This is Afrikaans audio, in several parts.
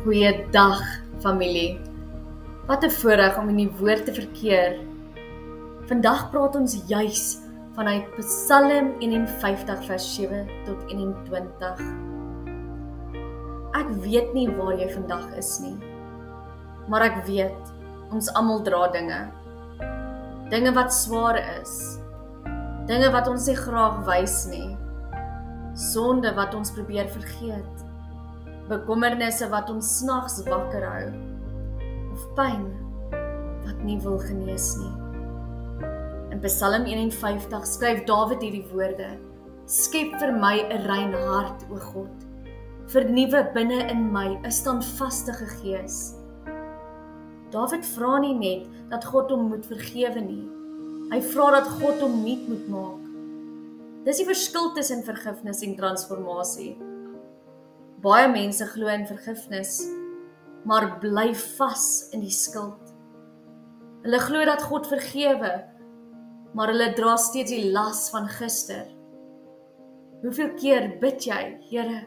Goeiedag, familie. Wat 'n voorreg om in die woord te verkeer. Vandag praat ons juis vanuit Psalm 51 vers 7 tot 21. Ek weet nie waar jy vandag is nie, maar ek weet, ons almal dra dinge. Dinge wat swaar is, dinge wat ons nie graag wys nie, sonde wat ons probeer vergeet, bekommernisse wat ons snags wakker hou, of pyn wat nie wil genees nie. In Psalm 51 skryf Dawid hierdie woorde: Skep vir my 'n rein hart, o God, vernuwe binne in my 'n standvaste gees. Dawid vra nie net dat God hom moet vergewe nie, hy vra dat God hom nuut moet maak. Dis die verskil tussen vergifnis en transformasie. Baie mense glo in vergifnis, maar bly vas in die skuld. Hulle glo dat God vergewe, maar hulle dra steeds die las van gister. Hoeveel keer bid jy, Here,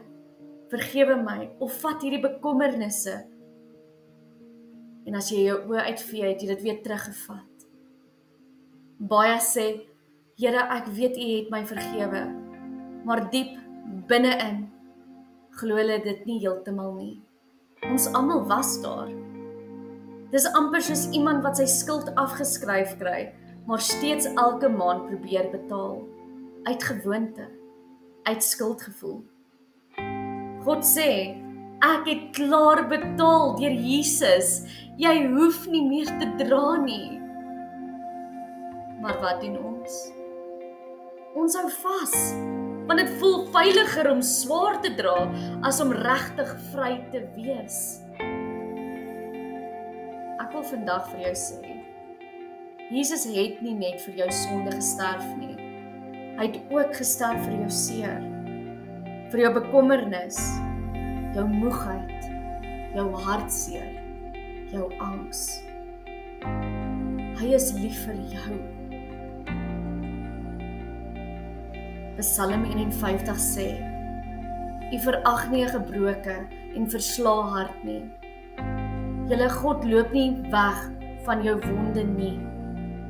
vergewe my, of vat hierdie bekommernisse, en as jy jou oë uitvee, het jy dit weer teruggevat. Baie sê, Here, ek weet U het my vergewe, maar diep binne-in glo hulle dit nie heeltemal nie. Ons almal was daar. Dis amper soos iemand wat sy skuld afgeskryf kry, maar steeds elke maand probeer betaal. Uit gewoonte, uit skuldgevoel. God sê, ek het klaar betaal deur Jesus. Jy hoef nie meer te dra nie. Maar wat doen ons? Ons hou vas, want dit voel veiliger om swaar te dra as om regtig vry te wees. Ek wil vandag vir jou sê, Jesus het nie net vir jou sonde gesterf nie. Hy het ook gesterf vir jou seer, vir jou bekommernis, jou moegheid, jou hartseer, jou angs. Hy is lief vir jou. Psalm 51 sê, U verag nie 'n gebroke en verslae hart nie. Julle God loop nie weg van jou wonde nie.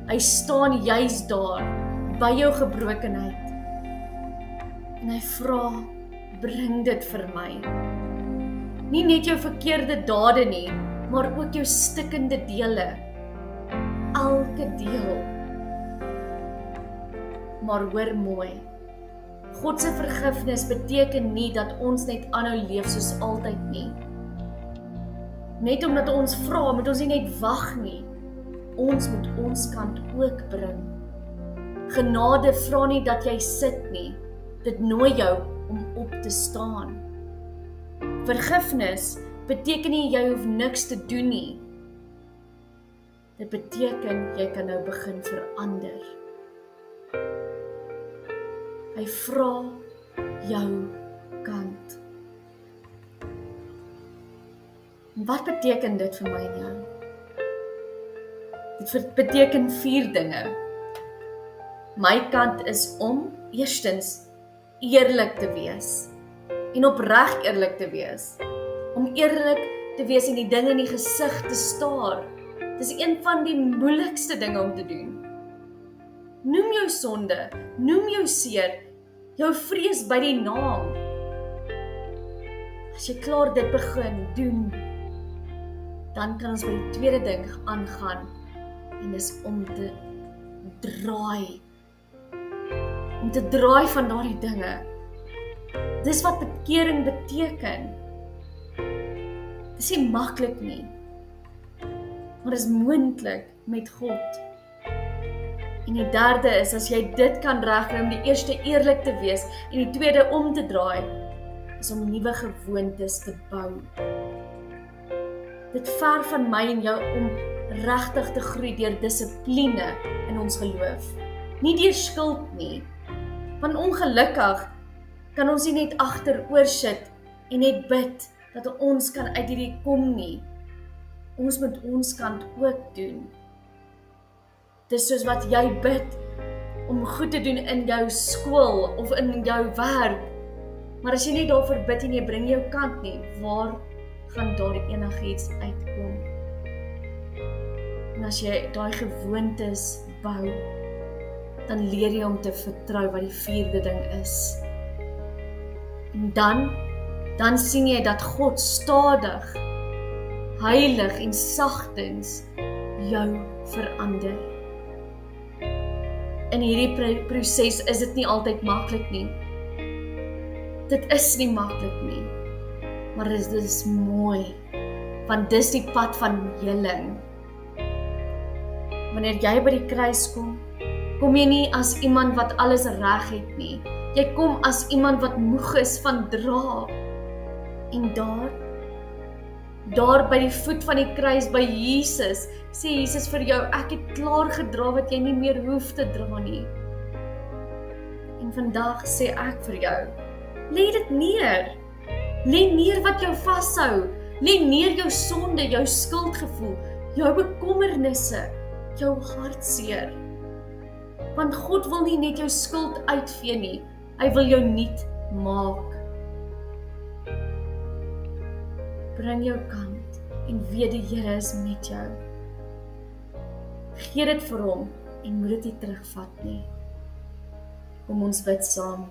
Hy staan juis daar, by jou gebrokenheid. En hy vra, bring dit vir my. Nie net jou verkeerde dade nie, maar ook jou stikkende dele. Elke deel. Maar hoor mooi, God se vergifnis beteken nie dat ons net aanhou leef soos altyd nie. Net omdat ons vra, moet ons nie net wag nie. Ons moet ons kant ook bring. Genade vra nie dat jy sit nie. Dit nooi jou om op te staan. Vergifnis beteken nie jy hoef niks te doen nie. Dit beteken jy kan nou begin verander. Hy vra jou kant. Wat beteken dit vir my en jou? Dit beteken 4 dinge. My kant is om, eerstens, eerlik te wees. En opreg eerlik te wees. Om eerlik te wees en die dinge in die gesig te staar. Dis een van die moeilikste dinge om te doen. Noem jou sonde, noem jou seer, jou vrees by die naam. As jy klaar dit begin doen, dan kan ons by die tweede ding aangaan, en dis om te draai. Om te draai van daardie dinge. Dis wat bekering beteken. Dis nie maklik nie, maar dis moontlik met God. En die derde is, as jy dit kan regkry om die eerste eerlik te wees en die tweede om te draai, is om nuwe gewoontes te bou. Dit ver van my en jou om regtig te groei deur dissipline in ons geloof. Nie deur skuld nie. Want ongelukkig kan ons nie net agteroor sit en net bid dat ons kan uit hierdie kom nie. Ons moet ons kant ook doen. Dis soos wat jy bid om goed te doen in jou skool of in jou werk. Maar as jy nie daarvoor bid en jy bring jou kant nie, waar gaan daar enigiets uitkom. En as jy daai gewoontes bou, dan leer jy om te vertrou wat die 4de ding is. En dan sien jy dat God stadig, heilig en sagtens jou verander. In hierdie proses is dit nie altyd maklik nie. Dit is nie maklik nie. Maar dit is mooi, want dis die pad van heling. Wanneer jy by die kruis kom jy nie as iemand wat alles reg het nie. Jy kom as iemand wat moeg is van dra. En daar by die voet van die kruis, by Jesus, sê Jesus vir jou, ek het klaar gedra wat jy nie meer hoef te dra nie. En vandag sê ek vir jou, lê dit neer. Lê neer wat jou vashou. Lê neer jou sonde, jou skuldgevoel, jou bekommernisse, jou hartseer. Want God wil nie net jou skuld uitvee nie, hy wil jou nuut maak. Bring jou kant en weet die Here is met jou. Gee dit vir hom en moet dit nie terugvat nie. Kom ons bid saam.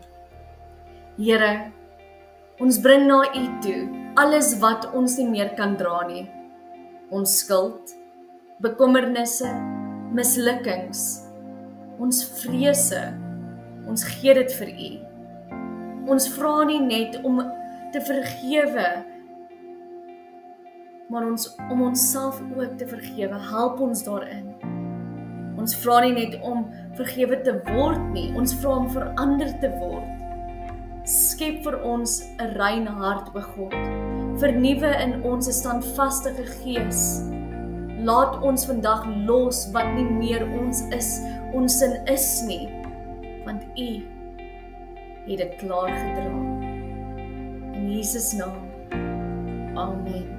Here, ons bring na U toe alles wat ons nie meer kan dra nie. Ons skuld, bekommernisse, mislukkings, ons vrese, ons gee dit vir U. Ons vra nie net om te vergewe, maar om onsself ook te vergewe. Help ons daarin. Ons vra nie net om vergewe te word nie, ons vra om verander te word. Skep vir ons 'n rein hart, o God. Vernuwe in ons 'n standvaste gees. Laat ons vandag los wat nie meer ons sin is nie, want U het dit klaar gedra. In Jesus naam. Amen.